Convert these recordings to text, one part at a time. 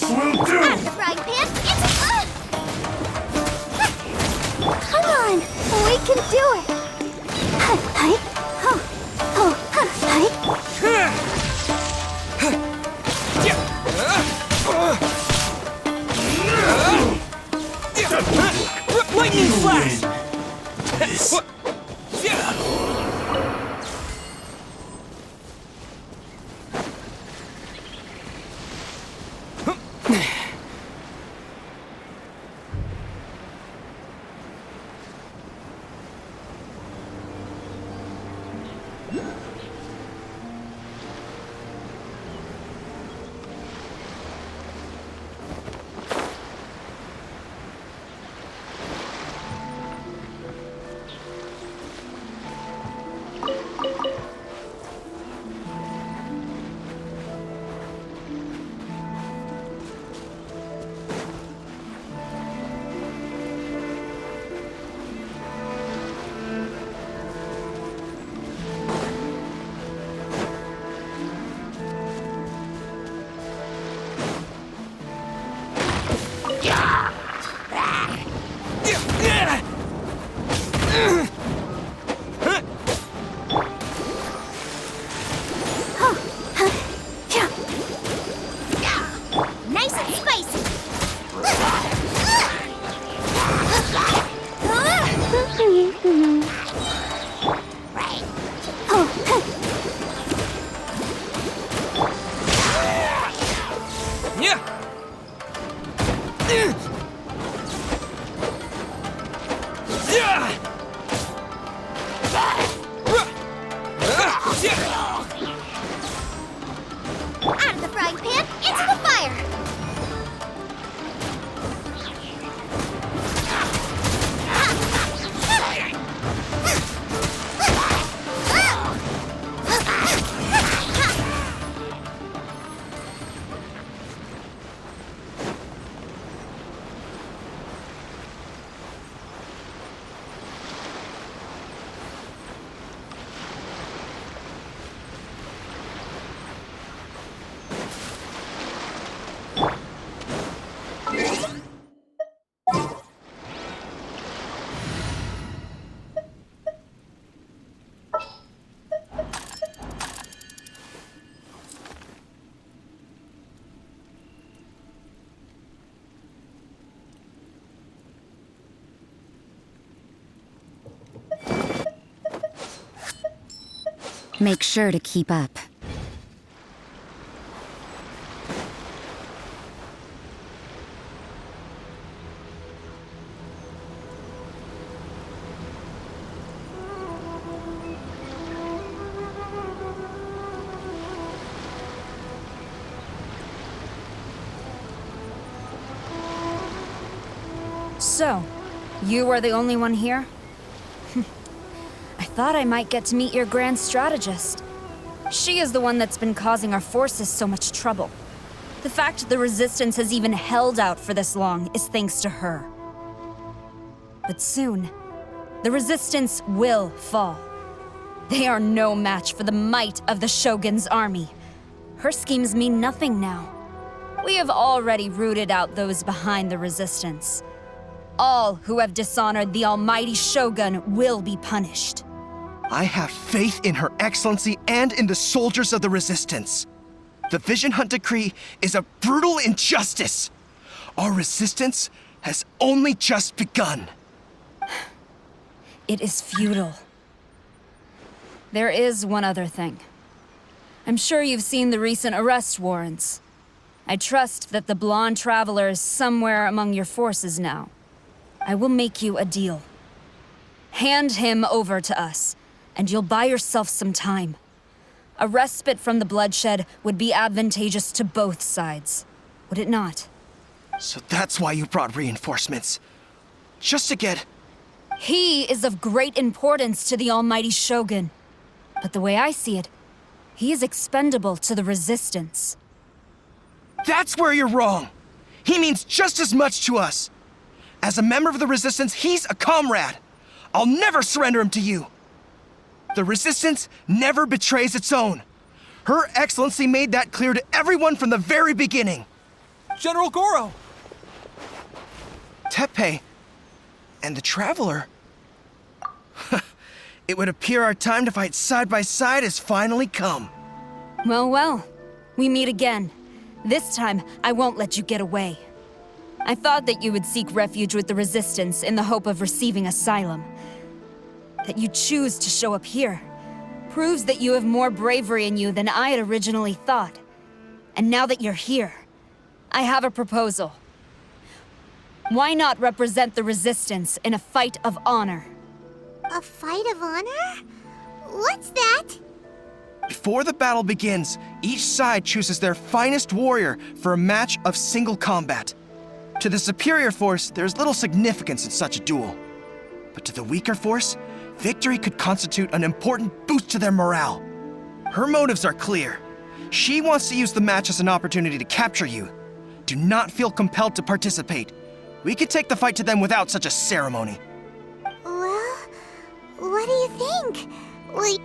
Will do! Out of the frying pan, come on! We can do it! Hi, huh, oh, hi. Lightning flash! This Nice and spicy! Yeah! Out of the frying pan, into the fire! Make sure to keep up. So, you are the only one here? I thought I might get to meet your grand strategist. She is the one that's been causing our forces so much trouble. The fact the Resistance has even held out for this long is thanks to her. But soon, the Resistance will fall. They are no match for the might of the Shogun's army. Her schemes mean nothing now. We have already rooted out those behind the Resistance. All who have dishonored the almighty Shogun will be punished. I have faith in Her Excellency and in the soldiers of the Resistance. The Vision Hunt Decree is a brutal injustice. Our resistance has only just begun. It is futile. There is one other thing. I'm sure you've seen the recent arrest warrants. I trust that the blonde traveler is somewhere among your forces now. I will make you a deal. Hand him over to us, and you'll buy yourself some time. A respite from the bloodshed would be advantageous to both sides, would it not? So that's why you brought reinforcements. Just to get... He is of great importance to the almighty Shogun. But the way I see it, he is expendable to the Resistance. That's where you're wrong. He means just as much to us. As a member of the Resistance, he's a comrade. I'll never surrender him to you. The Resistance never betrays its own. Her Excellency made that clear to everyone from the very beginning. General Goro! Tepe and the Traveler. It would appear our time to fight side by side has finally come. Well, well. We meet again. This time, I won't let you get away. I thought that you would seek refuge with the Resistance in the hope of receiving asylum. That you choose to show up here proves that you have more bravery in you than I had originally thought. And now that you're here, I have a proposal. Why not represent the Resistance in a fight of honor? A fight of honor? What's that? Before the battle begins, each side chooses their finest warrior for a match of single combat. To the superior force, there's little significance in such a duel. But to the weaker force, victory could constitute an important boost to their morale. Her motives are clear. She wants to use the match as an opportunity to capture you. Do not feel compelled to participate. We could take the fight to them without such a ceremony. Well, what do you think? Will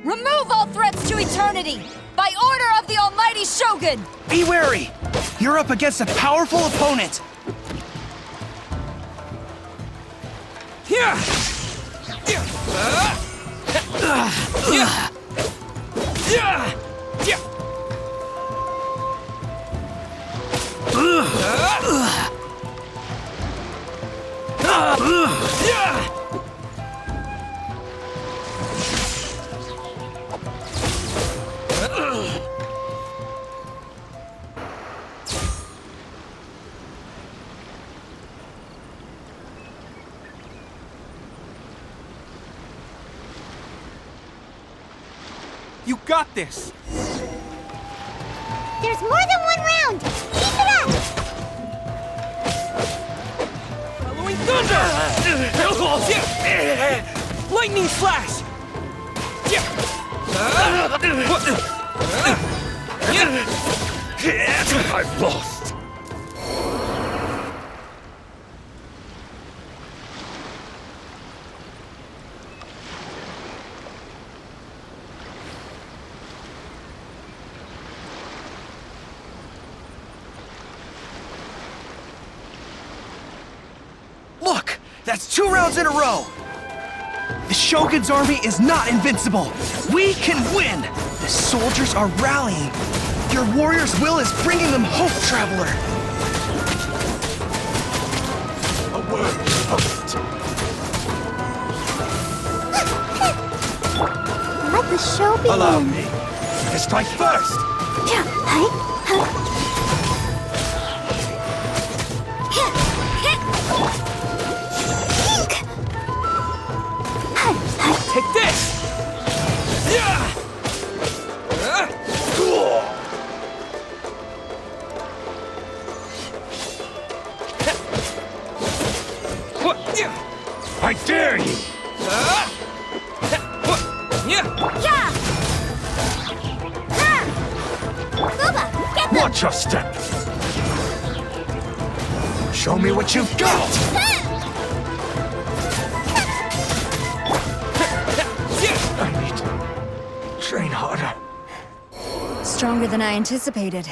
Remove all threats to eternity! By order of the Almighty Shogun! Be wary! You're up against a powerful opponent! Yeah! Yeah! Yeah! Yeah! Yeah! Yeah! You got this! There's more than one round! Keep it up! Following thunder! Lightning slash! I've lost. Look! That's 2 rounds in a row! The Shogun's army is not invincible! We can win! The soldiers are rallying! Your warrior's will is bringing them hope, Traveler! A word spoken. Let the show begin. Allow me to strike first. Yeah, hi. Take this! Yeah! I dare you! Yeah! Yeah! Ha! Booba, get them! Watch your step! Show me what you've got! I need to train harder. Stronger than I anticipated.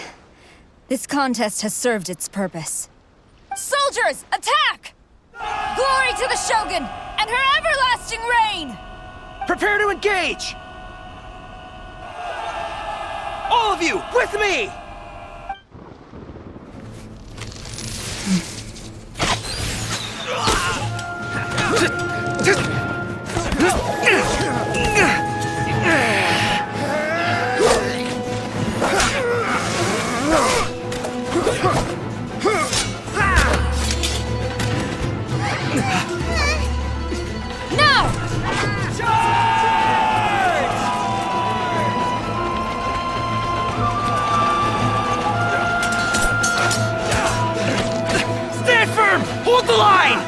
This contest has served its purpose. Soldiers, attack! Glory to the Shogun and her everlasting reign! Prepare to engage! All of you, with me! Hold the line!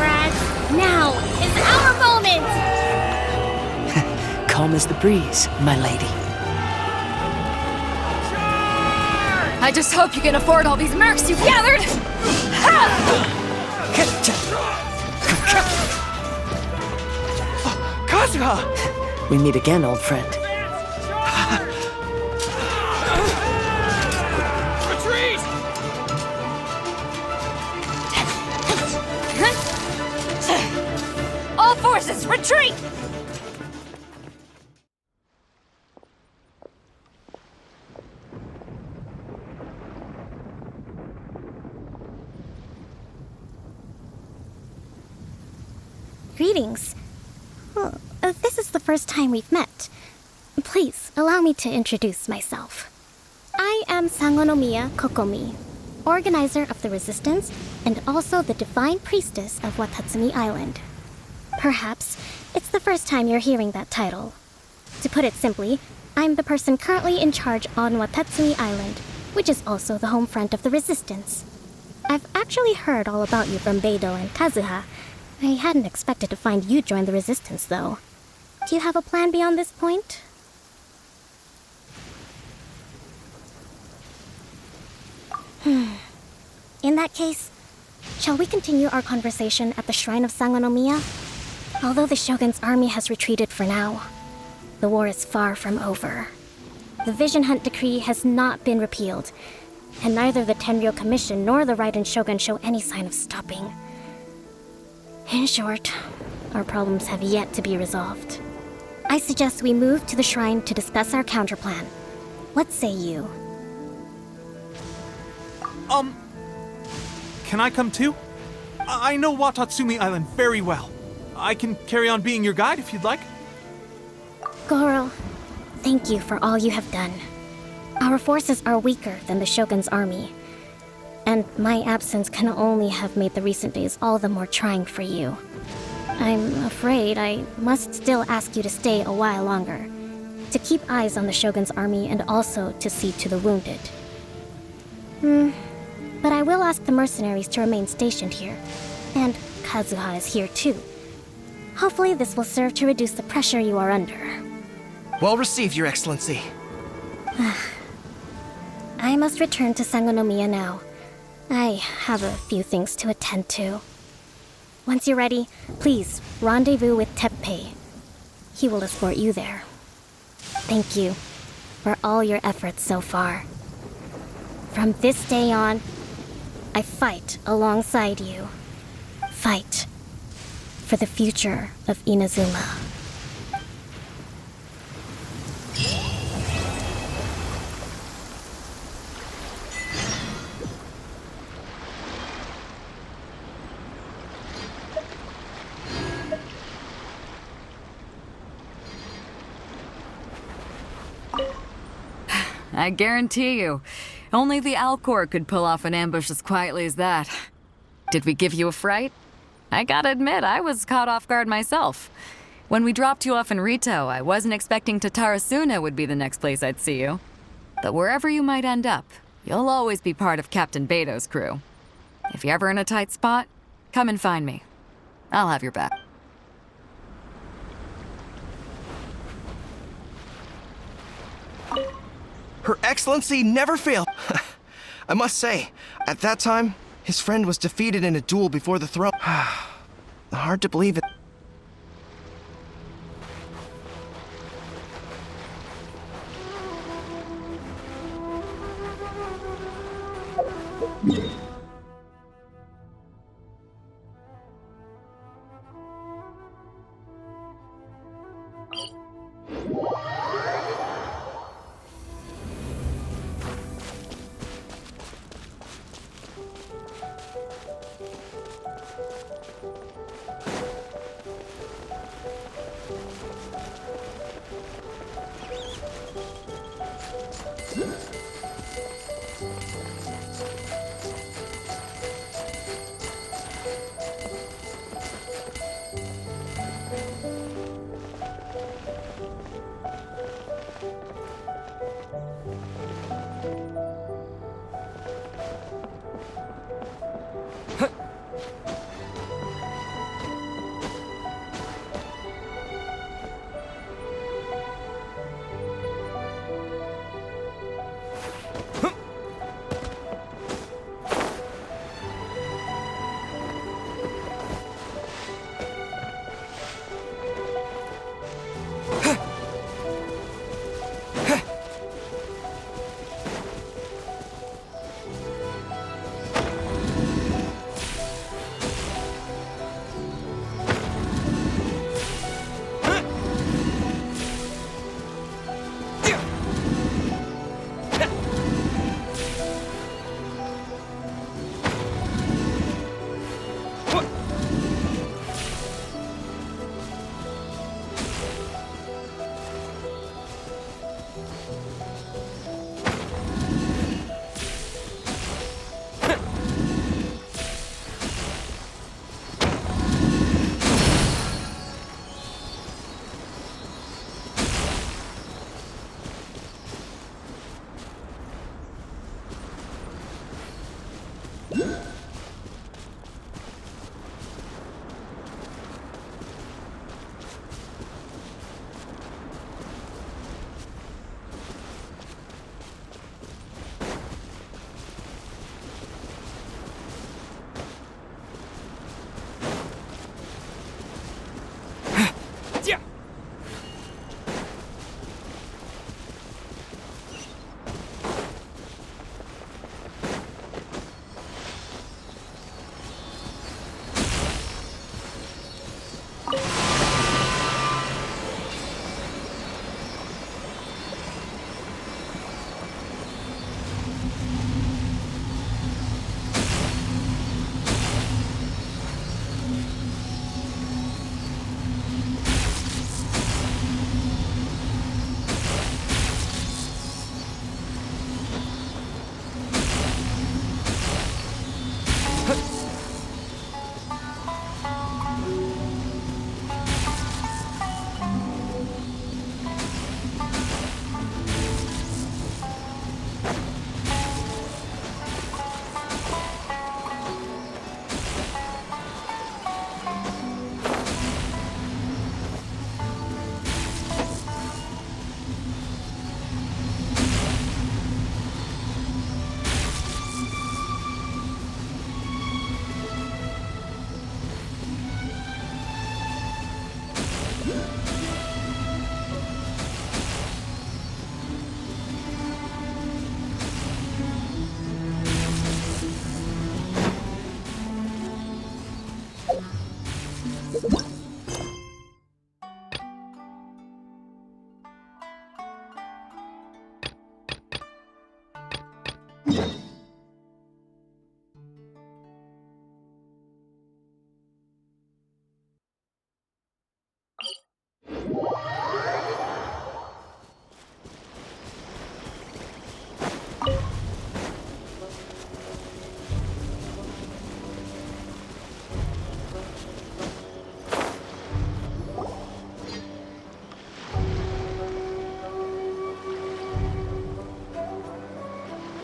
brats! Now is our moment! Calm as the breeze, my lady. I just hope you can afford all these mercs you've gathered! Kazuha! We meet again, old friend. Retreat! All forces, retreat! Greetings. Well, this is the first time we've met. Please, allow me to introduce myself. I am Sangonomiya Kokomi, organizer of the Resistance and also the Divine Priestess of Watatsumi Island. Perhaps it's the first time you're hearing that title. To put it simply, I'm the person currently in charge on Watatsumi Island, which is also the home front of the Resistance. I've actually heard all about you from Beidou and Kazuha. I hadn't expected to find you join the Resistance, though. Do you have a plan beyond this point? In that case, shall we continue our conversation at the Shrine of Sangonomiya? Although the Shogun's army has retreated for now, the war is far from over. The Vision Hunt Decree has not been repealed, and neither the Tenryo Commission nor the Raiden Shogun show any sign of stopping. In short, our problems have yet to be resolved. I suggest we move to the shrine to discuss our counterplan. What say you? Can I come too? I know Watatsumi Island very well. I can carry on being your guide if you'd like. Goro, thank you for all you have done. Our forces are weaker than the Shogun's army, and my absence can only have made the recent days all the more trying for you. I'm afraid I must still ask you to stay a while longer, to keep eyes on the Shogun's army and also to see to the wounded. But I will ask the mercenaries to remain stationed here, and Kazuha is here too. Hopefully this will serve to reduce the pressure you are under. Well received, Your Excellency. I must return to Sangonomiya now. I have a few things to attend to. Once you're ready, please rendezvous with Teppei. He will escort you there. Thank you for all your efforts so far. From this day on, I fight alongside you. Fight for the future of Inazuma. I guarantee you, only the Alcor could pull off an ambush as quietly as that. Did we give you a fright? I gotta admit, I was caught off guard myself. When we dropped you off in Rito, I wasn't expecting Tatarasuna would be the next place I'd see you. But wherever you might end up, you'll always be part of Captain Beidou's crew. If you're ever in a tight spot, come and find me. I'll have your back. Her Excellency never failed. I must say, at that time, his friend was defeated in a duel before the throne. Hard to believe it.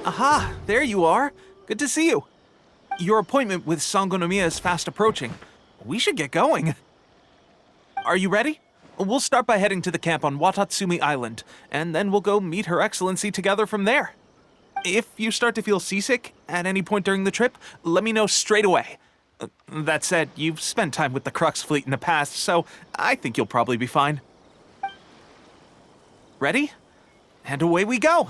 Aha, there you are. Good to see you. Your appointment with Sangonomiya is fast approaching. We should get going. Are you ready? We'll start by heading to the camp on Watatsumi Island, and then we'll go meet Her Excellency together from there. If you start to feel seasick at any point during the trip, let me know straight away. That said, you've spent time with the Crux fleet in the past, so I think you'll probably be fine. Ready? And away we go!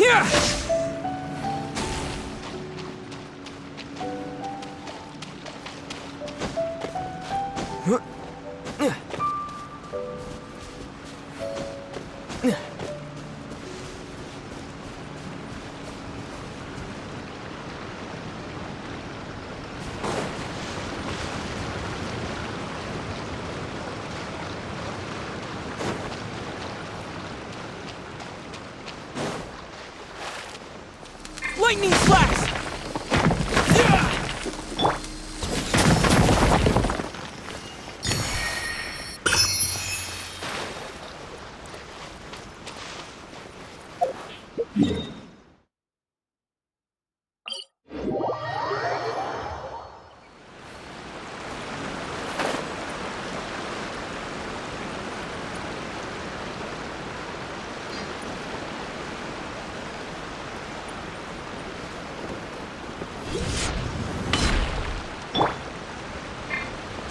Yeah! Lightning flash!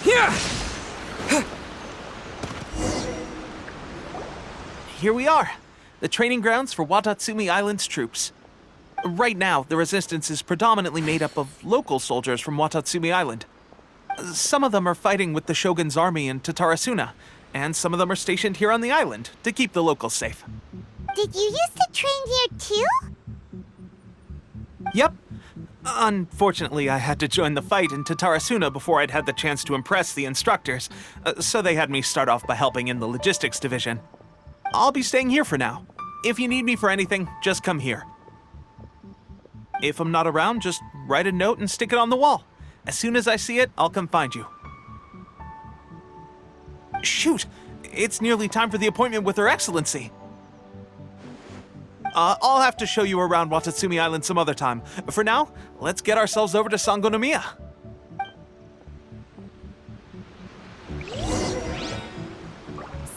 Yeah! Here we are, the training grounds for Watatsumi Island's troops. Right now, the resistance is predominantly made up of local soldiers from Watatsumi Island. Some of them are fighting with the Shogun's army in Tatarasuna, and some of them are stationed here on the island to keep the locals safe. Did you used to train here too? Yep. Unfortunately, I had to join the fight in Tatarasuna before I'd had the chance to impress the instructors, so they had me start off by helping in the logistics division. I'll be staying here for now. If you need me for anything, just come here. If I'm not around, just write a note and stick it on the wall. As soon as I see it, I'll come find you. Shoot! It's nearly time for the appointment with Her Excellency. I'll have to show you around Watatsumi Island some other time. For now, let's get ourselves over to Sangonomiya.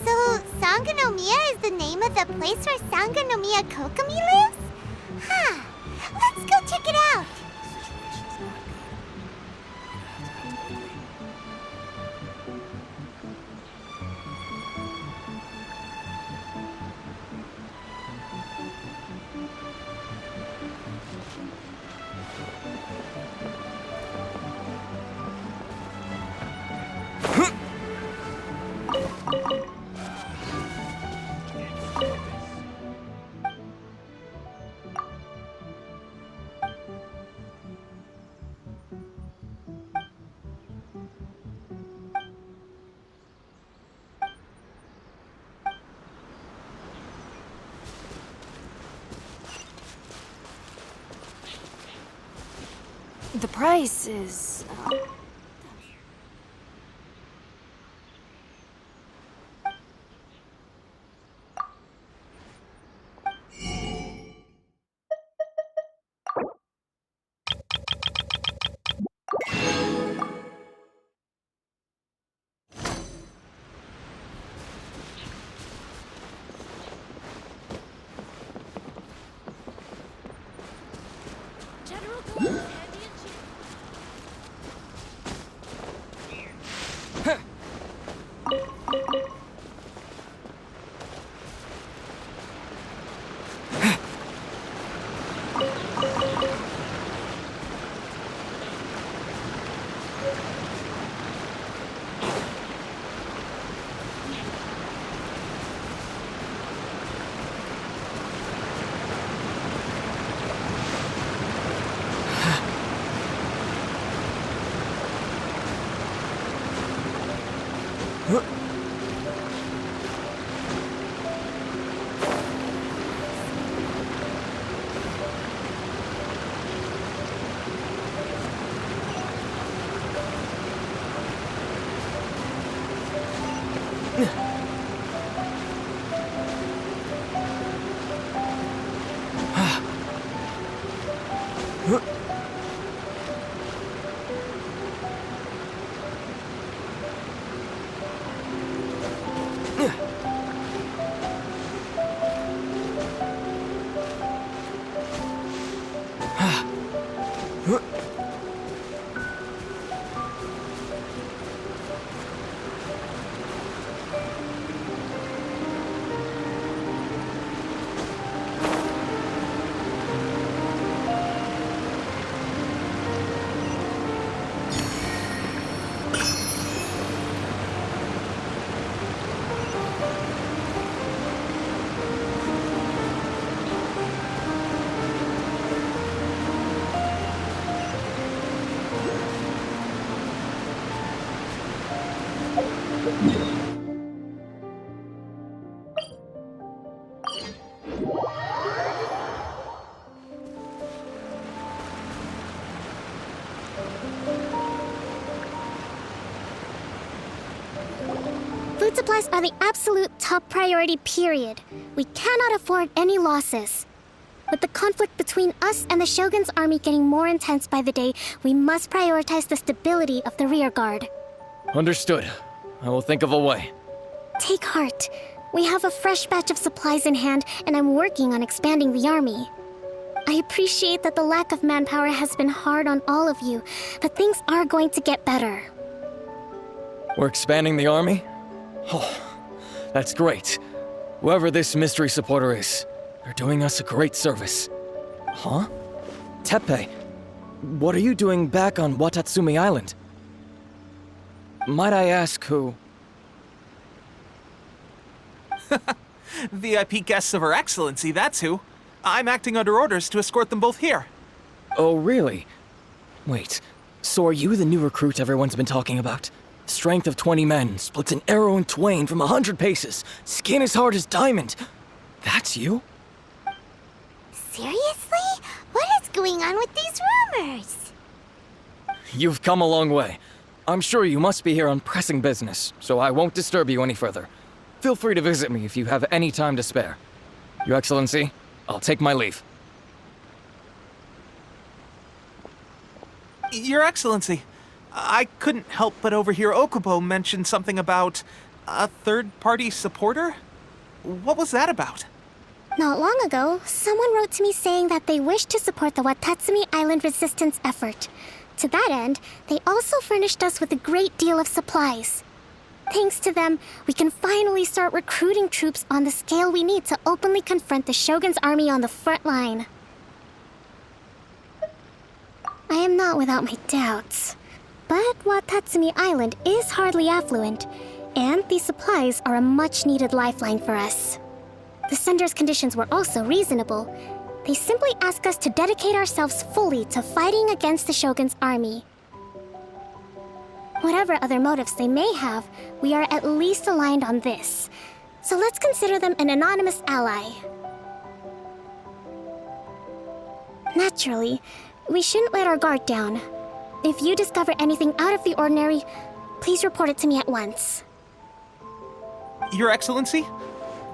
So, Sangonomiya is the name of the place where Sangonomiya Kokomi lives? Huh. Let's go check it out. The price is... supplies are the absolute top priority, period. We cannot afford any losses. With the conflict between us and the Shogun's army getting more intense by the day, we must prioritize the stability of the rear guard. Understood. I will think of a way. Take heart. We have a fresh batch of supplies in hand, and I'm working on expanding the army. I appreciate that the lack of manpower has been hard on all of you, but things are going to get better. We're expanding the army? Oh, that's great. Whoever this mystery supporter is, they're doing us a great service. Huh? Teppei, what are you doing back on Watatsumi Island? Might I ask who? VIP guests of Her Excellency, that's who. I'm acting under orders to escort them both here. Oh, really? Wait, so are you the new recruit everyone's been talking about? Strength of 20 men, splits an arrow in twain from 100 paces, skin as hard as diamond. That's you? Seriously? What is going on with these rumors? You've come a long way. I'm sure you must be here on pressing business, so I won't disturb you any further. Feel free to visit me if you have any time to spare. Your Excellency, I'll take my leave. Your Excellency, I couldn't help but overhear Okubo mention something about a third-party supporter? What was that about? Not long ago, someone wrote to me saying that they wish to support the Watatsumi Island resistance effort. To that end, they also furnished us with a great deal of supplies. Thanks to them, we can finally start recruiting troops on the scale we need to openly confront the Shogun's army on the front line. I am not without my doubts. But Watatsumi Island is hardly affluent, and these supplies are a much-needed lifeline for us. The sender's conditions were also reasonable. They simply ask us to dedicate ourselves fully to fighting against the Shogun's army. Whatever other motives they may have, we are at least aligned on this. So let's consider them an anonymous ally. Naturally, we shouldn't let our guard down. If you discover anything out of the ordinary, please report it to me at once. Your Excellency,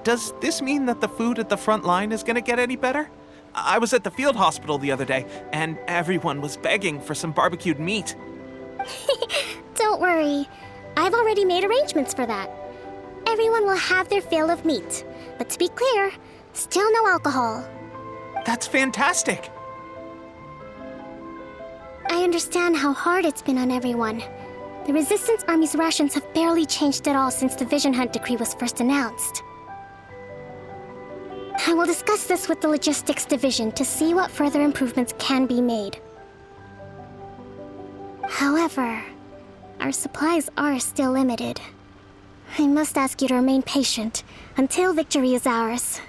does this mean that the food at the front line is gonna get any better? I was at the field hospital the other day, and everyone was begging for some barbecued meat. Don't worry. I've already made arrangements for that. Everyone will have their fill of meat. But to be clear, still no alcohol. That's fantastic! I understand how hard it's been on everyone. The Resistance Army's rations have barely changed at all since the Vision Hunt decree was first announced. I will discuss this with the Logistics Division to see what further improvements can be made. However, our supplies are still limited. I must ask you to remain patient until victory is ours.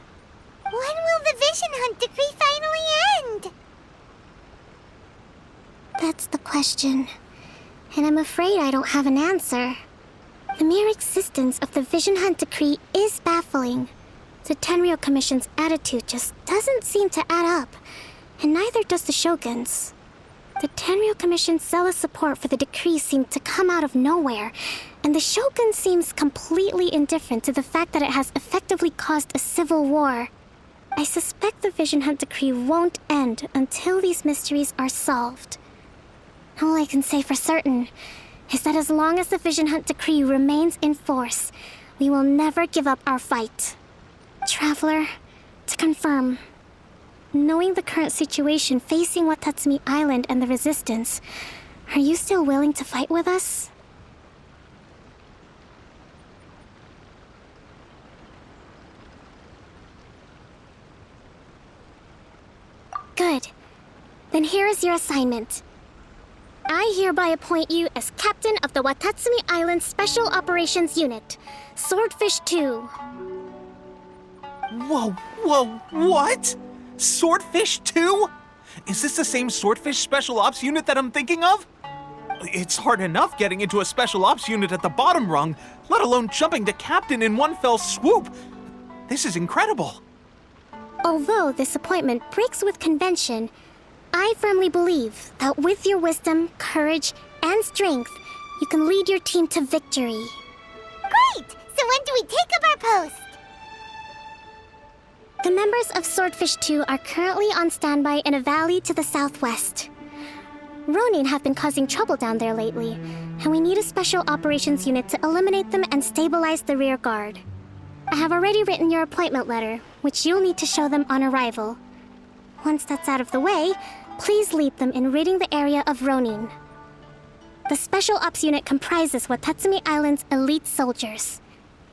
When will the Vision Hunt decree finally end? That's the question, and I'm afraid I don't have an answer. The mere existence of the Vision Hunt decree is baffling. The Tenryou Commission's attitude just doesn't seem to add up, and neither does the Shogun's. The Tenryou Commission's zealous support for the decree seemed to come out of nowhere, and the Shogun seems completely indifferent to the fact that it has effectively caused a civil war. I suspect the Vision Hunt decree won't end until these mysteries are solved. All I can say for certain is that as long as the Vision Hunt decree remains in force, we will never give up our fight. Traveler, to confirm, knowing the current situation facing Watatsumi Island and the Resistance, are you still willing to fight with us? Good. Then here is your assignment. I hereby appoint you as captain of the Watatsumi Island Special Operations Unit, Swordfish 2. Whoa, what? Swordfish 2? Is this the same Swordfish Special Ops unit that I'm thinking of? It's hard enough getting into a Special Ops unit at the bottom rung, let alone jumping to captain in one fell swoop. This is incredible. Although this appointment breaks with convention, I firmly believe that with your wisdom, courage, and strength, you can lead your team to victory. Great! So when do we take up our post? The members of Swordfish 2 are currently on standby in a valley to the southwest. Ronin have been causing trouble down there lately, and we need a special operations unit to eliminate them and stabilize the rear guard. I have already written your appointment letter, which you'll need to show them on arrival. Once that's out of the way, please lead them in ridding the area of Ronin. The Special Ops unit comprises Watatsumi Island's elite soldiers.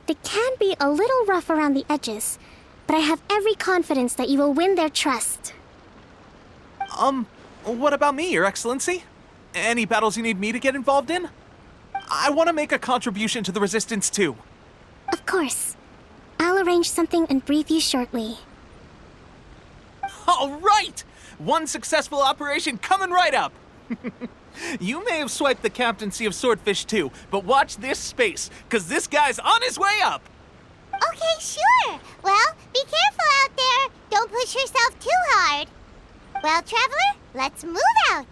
They can be a little rough around the edges, but I have every confidence that you will win their trust. What about me, Your Excellency? Any battles you need me to get involved in? I want to make a contribution to the Resistance too. Of course. I'll arrange something and brief you shortly. All right! One successful operation coming right up! You may have swiped the captaincy of Swordfish 2, but watch this space, because this guy's on his way up! Okay, sure. Well, be careful out there. Don't push yourself too hard. Well, Traveler, let's move out.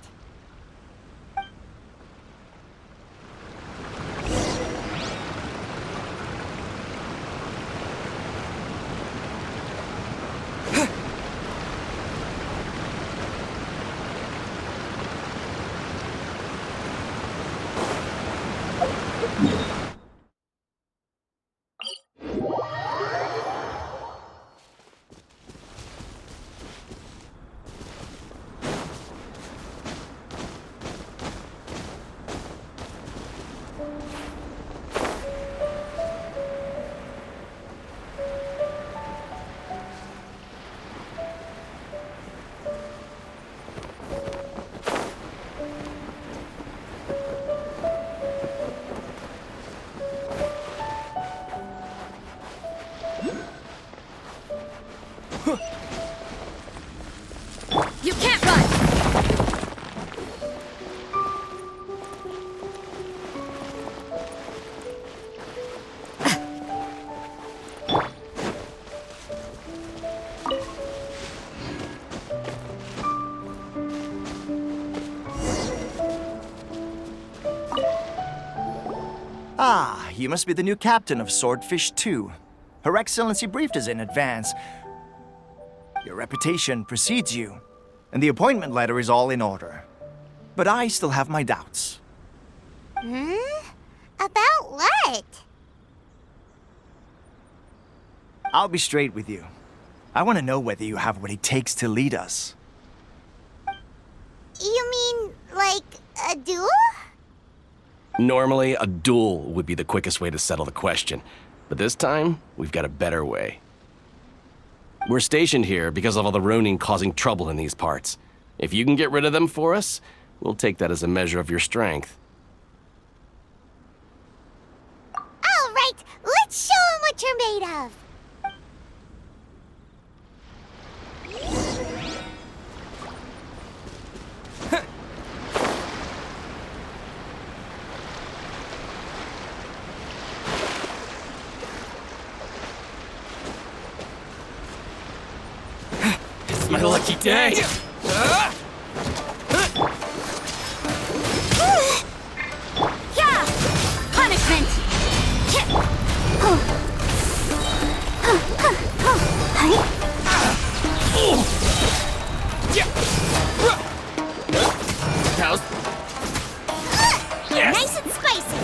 You can't run! Ah, you must be the new captain of Swordfish 2. Her Excellency briefed us in advance. Your reputation precedes you, and the appointment letter is all in order. But I still have my doubts. About what? I'll be straight with you. I want to know whether you have what it takes to lead us. You mean, like, a duel? Normally, a duel would be the quickest way to settle the question. But this time, we've got a better way. We're stationed here because of all the Ronin causing trouble in these parts. If you can get rid of them for us, we'll take that as a measure of your strength. All right, let's show 'em what you're made of. It's my lucky day! Yeah! Punishment! Cows. Nice and spicy.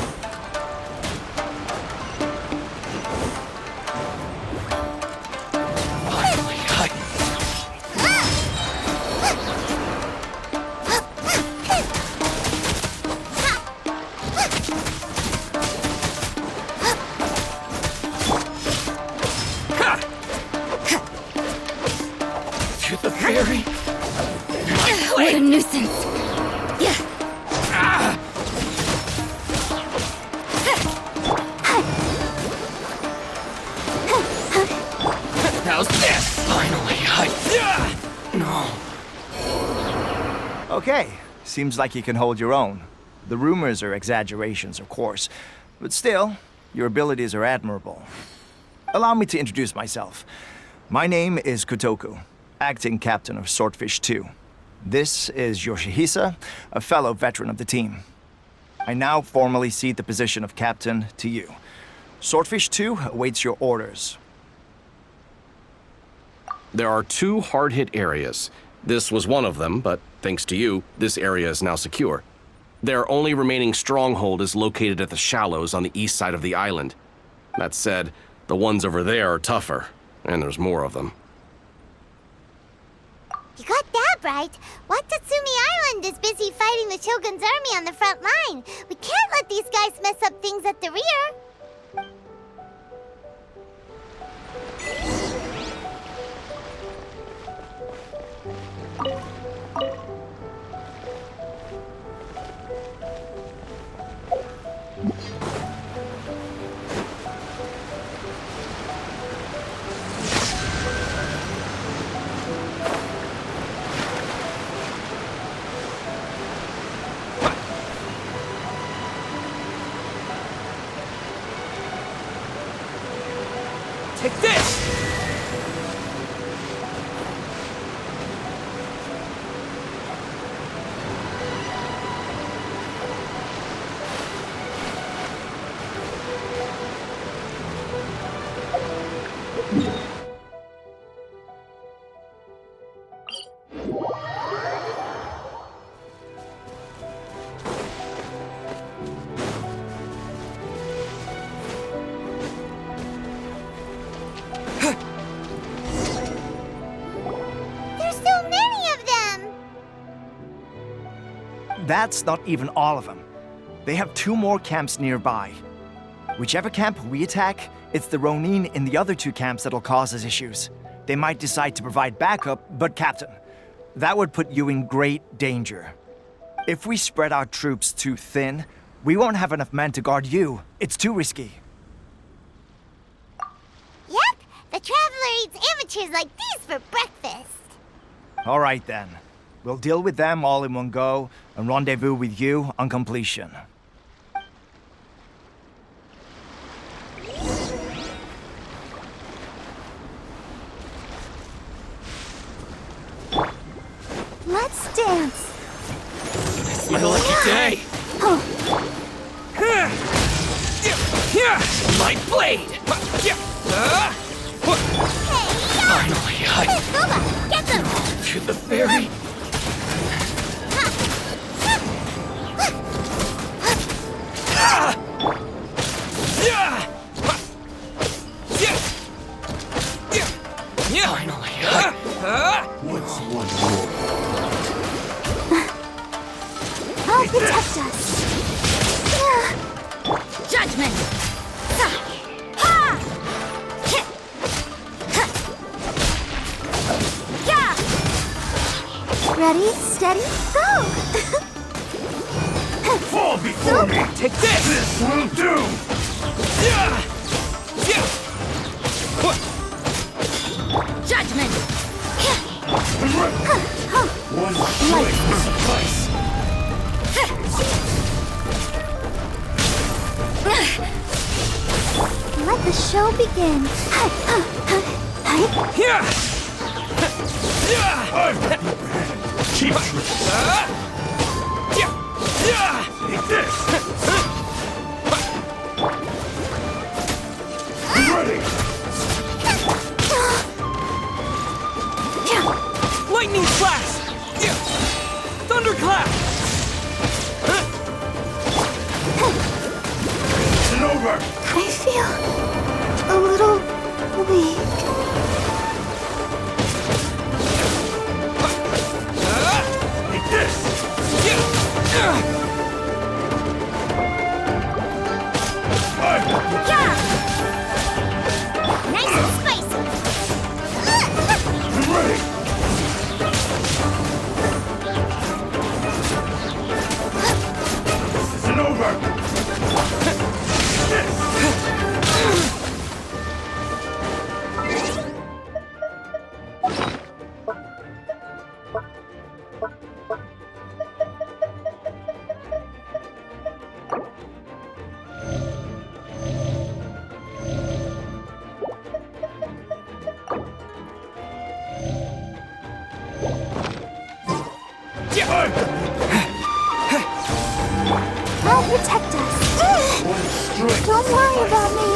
Finally, to the fairy. What a nuisance! Yeah. How's this? Finally, No. Okay, seems like you can hold your own. The rumors are exaggerations, of course, but still, your abilities are admirable. Allow me to introduce myself. My name is Kotoku, acting captain of Swordfish 2. This is Yoshihisa, a fellow veteran of the team. I now formally cede the position of captain to you. Swordfish 2 awaits your orders. There are 2 hard-hit areas. This was one of them, but thanks to you, this area is now secure. Their only remaining stronghold is located at the shallows on the east side of the island. That said, the ones over there are tougher, and there's more of them. You got that right. Watatsumi Island is busy fighting the Shogun's army on the front line. We can't let these guys mess up things at the rear. Take this! There's so many of them! That's not even all of them. They have 2 more camps nearby. Whichever camp we attack, it's the Ronin in the other 2 camps that'll cause us issues. They might decide to provide backup, but Captain, that would put you in great danger. If we spread our troops too thin, we won't have enough men to guard you. It's too risky. Yep, the Traveler eats amateurs like these for breakfast. All right then. We'll deal with them all in one go and rendezvous with you on completion. Let's dance. My lucky day! My blade! Finally, Booba, get them! to the ferry. Finally, What's one more? I'll protect us. Judgment! Ready, steady, go! Fall before me! take this! This will do! Judgment! One strike will suffice. Let the show begin. Cheap trick. Take this! Ready! Lightning flash! Thunderclap! It's over! I feel a little weak. Take this! Nice and spicy! Ready! This isn't over! This! I'll protect us. One strike! Don't worry about me.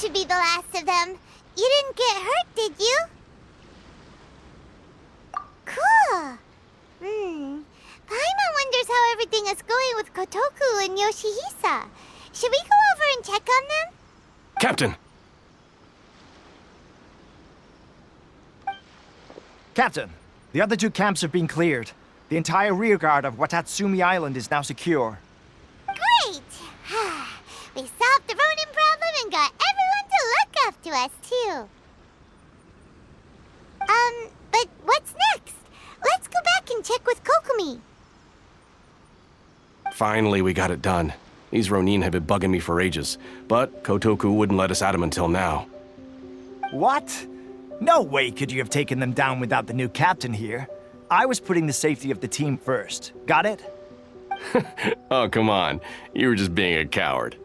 should be the last of them. You didn't get hurt, did you? Cool. Paimon wonders how everything is going with Kotoku and Yoshihisa. Should we go over and check on them? Captain! Captain, the other two camps have been cleared. The entire rearguard of Watatsumi Island is now secure. Great! We solved the Ronin problem and got everyone to look after us, too. But what's next? Let's go back and check with Kokumi. Finally, we got it done. These Ronin have been bugging me for ages, but Kotoku wouldn't let us at him until now. What? No way could you have taken them down without the new captain here. I was putting the safety of the team first. Got it? Oh, come on. You were just being a coward.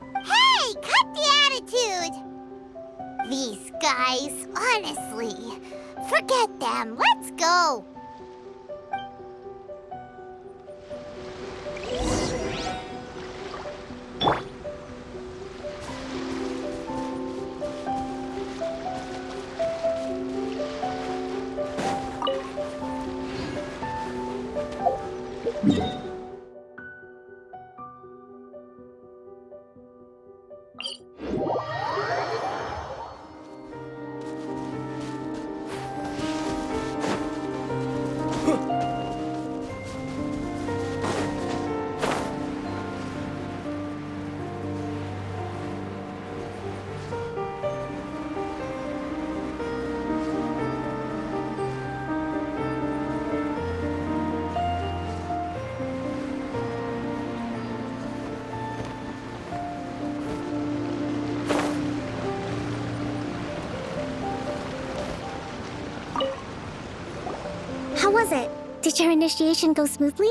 Hey, cut the attitude! These guys, honestly. Forget them. Let's go. How was it? Did your initiation go smoothly?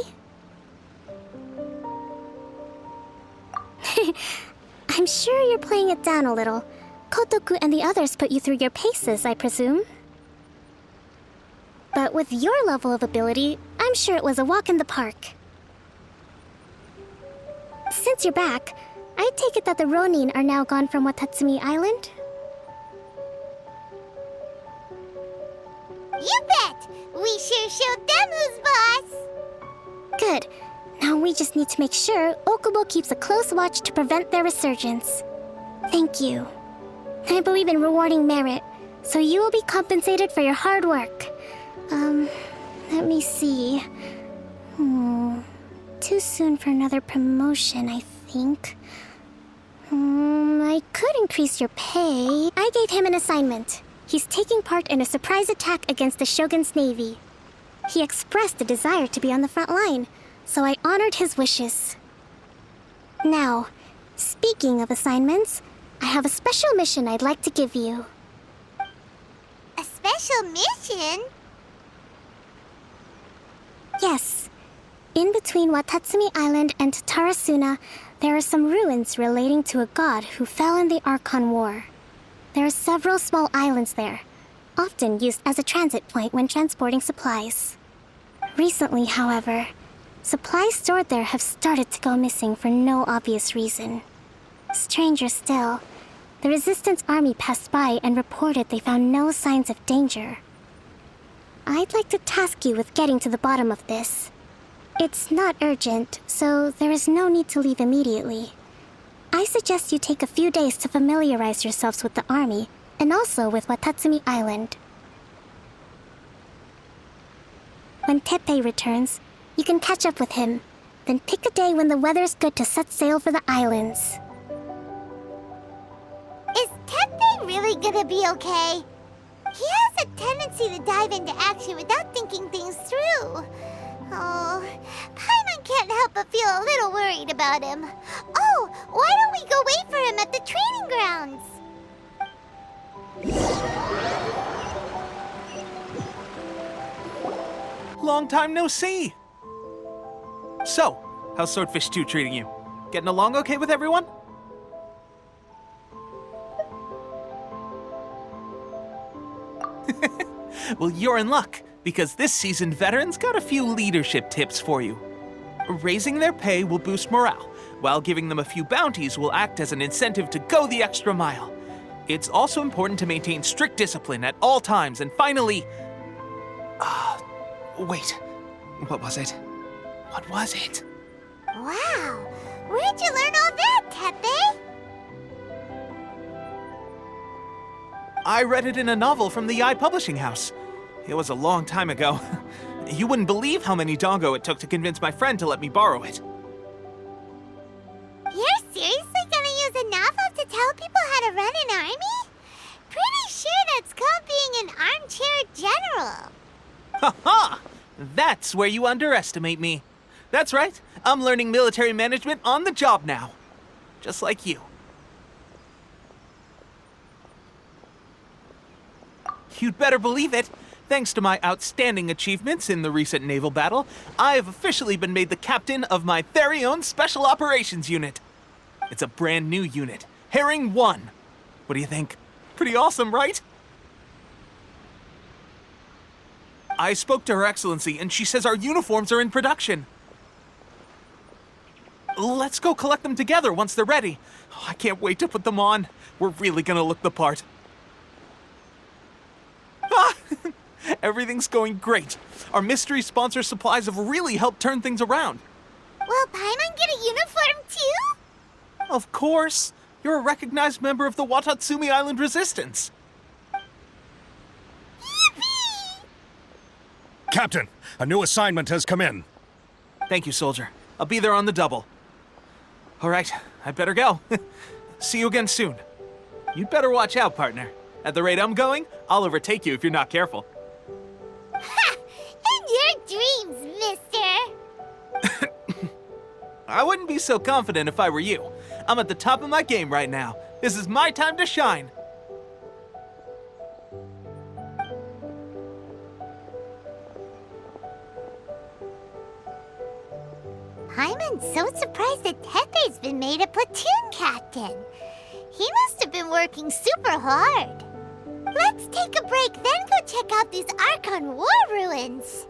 I'm sure you're playing it down a little. Kotoku and the others put you through your paces, I presume. But with your level of ability, I'm sure it was a walk in the park. Since you're back, I take it that the Ronin are now gone from Watatsumi Island? You bet! We sure showed them who's boss! Good. Now we just need to make sure Okubo keeps a close watch to prevent their resurgence. Thank you. I believe in rewarding merit, so you will be compensated for your hard work. Let me see. Too soon for another promotion, I think. I could increase your pay. I gave him an assignment. He's taking part in a surprise attack against the Shogun's navy. He expressed a desire to be on the front line, so I honored his wishes. Now, speaking of assignments, I have a special mission I'd like to give you. A special mission? Yes. In between Watatsumi Island and Tarasuna, there are some ruins relating to a god who fell in the Archon War. There are several small islands there, often used as a transit point when transporting supplies. Recently, however, supplies stored there have started to go missing for no obvious reason. Stranger still, the Resistance army passed by and reported they found no signs of danger. I'd like to task you with getting to the bottom of this. It's not urgent, so there is no need to leave immediately. I suggest you take a few days to familiarize yourselves with the army, and also with Watatsumi Island. When Teppei returns, you can catch up with him, then pick a day when the weather's good to set sail for the islands. Is Teppei really gonna be okay? He has a tendency to dive into action without thinking things through. Oh, Paimon can't help but feel a little worried about him. Oh, why don't we go wait for him at the training grounds? Long time no see! So, how's Swordfish 2 treating you? Getting along okay with everyone? Well, you're in luck, because this seasoned veteran's got a few leadership tips for you. Raising their pay will boost morale, while giving them a few bounties will act as an incentive to go the extra mile. It's also important to maintain strict discipline at all times, and finally... wait. What was it? What was it? Wow, where'd you learn all that, Tepe? I read it in a novel from the Yae Publishing House. It was a long time ago. You wouldn't believe how many dongo it took to convince my friend to let me borrow it. You're seriously gonna use a novel to tell people how to run an army? Pretty sure that's called being an armchair general. Ha-ha! That's where you underestimate me. That's right, I'm learning military management on the job now. Just like you. You'd better believe it. Thanks to my outstanding achievements in the recent naval battle, I have officially been made the captain of my very own Special Operations Unit. It's a brand new unit, Herring 1. What do you think? Pretty awesome, right? I spoke to Her Excellency, and she says our uniforms are in production. Let's go collect them together once they're ready. Oh, I can't wait to put them on. We're really gonna look the part. Ah! Everything's going great. Our mystery sponsor supplies have really helped turn things around. Will Paimon get a uniform too? Of course. You're a recognized member of the Watatsumi Island Resistance. Yippee! Captain, a new assignment has come in. Thank you, soldier. I'll be there on the double. All right, I better go. See you again soon. You'd better watch out, partner. At the rate I'm going, I'll overtake you if you're not careful. Ha! In your dreams, mister! I wouldn't be so confident if I were you. I'm at the top of my game right now. This is my time to shine. Paimon's so surprised that Tepe's been made a platoon captain. He must have been working super hard. Let's take a break, then go check out these Archon War ruins.